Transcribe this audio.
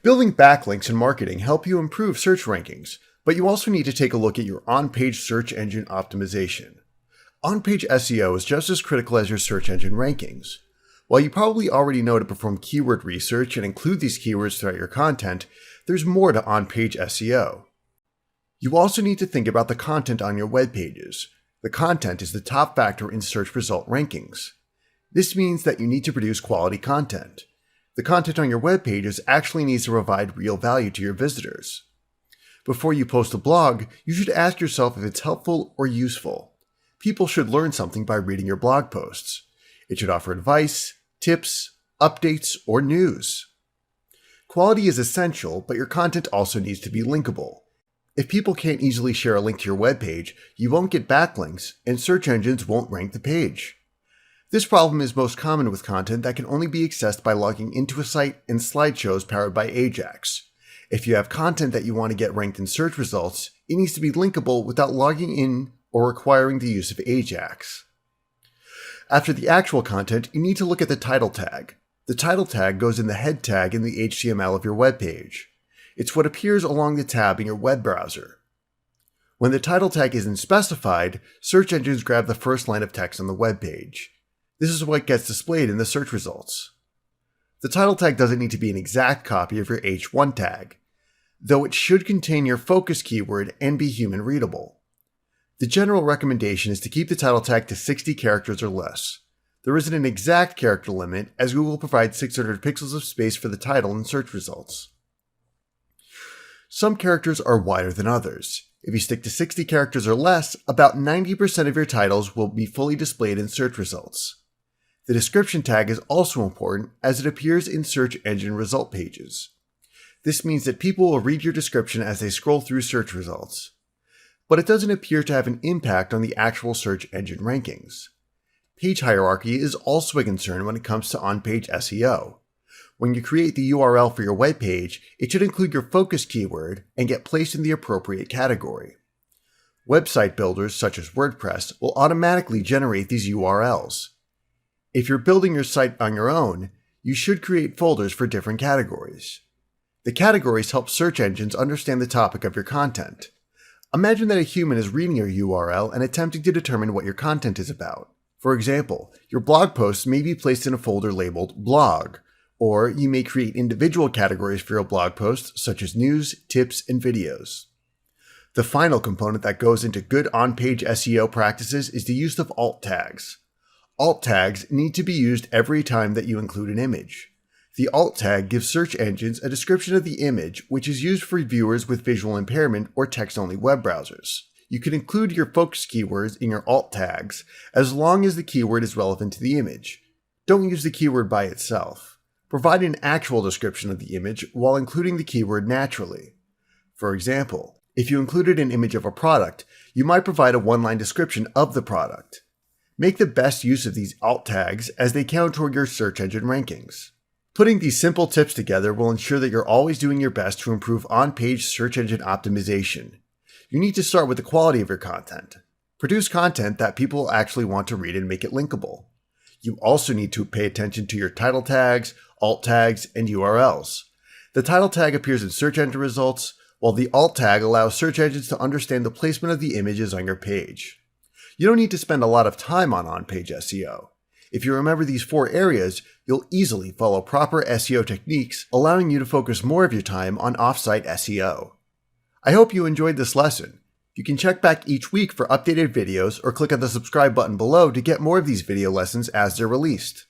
Building backlinks and marketing help you improve search rankings, but you also need to take a look at your on-page search engine optimization. On-page SEO is just as critical as your search engine rankings. While you probably already know to perform keyword research and include these keywords throughout your content, there's more to on-page SEO. You also need to think about the content on your web pages. The content is the top factor in search result rankings. This means that you need to produce quality content. The content on your web pages actually needs to provide real value to your visitors. Before you post a blog, you should ask yourself if it's helpful or useful. People should learn something by reading your blog posts. It should offer advice, tips, updates, or news. Quality is essential, but your content also needs to be linkable. If people can't easily share a link to your web page, you won't get backlinks, and search engines won't rank the page. This problem is most common with content that can only be accessed by logging into a site and slideshows powered by Ajax. If you have content that you want to get ranked in search results, it needs to be linkable without logging in or requiring the use of Ajax. After the actual content, you need to look at the title tag. The title tag goes in the head tag in the HTML of your web page. It's what appears along the tab in your web browser. When the title tag isn't specified, search engines grab the first line of text on the web page. This is what gets displayed in the search results. The title tag doesn't need to be an exact copy of your H1 tag, though it should contain your focus keyword and be human readable. The general recommendation is to keep the title tag to 60 characters or less. There isn't an exact character limit, as Google provides 600 pixels of space for the title in search results. Some characters are wider than others. If you stick to 60 characters or less, about 90% of your titles will be fully displayed in search results. The description tag is also important, as it appears in search engine result pages. This means that people will read your description as they scroll through search results. But it doesn't appear to have an impact on the actual search engine rankings. Page hierarchy is also a concern when it comes to on-page SEO. When you create the URL for your web page, it should include your focus keyword and get placed in the appropriate category. Website builders such as WordPress will automatically generate these URLs. If you're building your site on your own, you should create folders for different categories. The categories help search engines understand the topic of your content. Imagine that a human is reading your URL and attempting to determine what your content is about. For example, your blog posts may be placed in a folder labeled Blog, or you may create individual categories for your blog posts such as news, tips, and videos. The final component that goes into good on-page SEO practices is the use of alt tags. Alt tags need to be used every time that you include an image. The alt tag gives search engines a description of the image, which is used for viewers with visual impairment or text-only web browsers. You can include your focus keywords in your alt tags as long as the keyword is relevant to the image. Don't use the keyword by itself. Provide an actual description of the image while including the keyword naturally. For example, if you included an image of a product, you might provide a one-line description of the product. Make the best use of these alt tags as they count toward your search engine rankings. Putting these simple tips together will ensure that you're always doing your best to improve on-page search engine optimization. You need to start with the quality of your content. Produce content that people actually want to read and make it linkable. You also need to pay attention to your title tags, alt tags, and URLs. The title tag appears in search engine results, while the alt tag allows search engines to understand the placement of the images on your page. You don't need to spend a lot of time on on-page SEO. If you remember these 4 areas, you'll easily follow proper SEO techniques, allowing you to focus more of your time on off-site SEO. I hope you enjoyed this lesson. You can check back each week for updated videos or click on the subscribe button below to get more of these video lessons as they're released.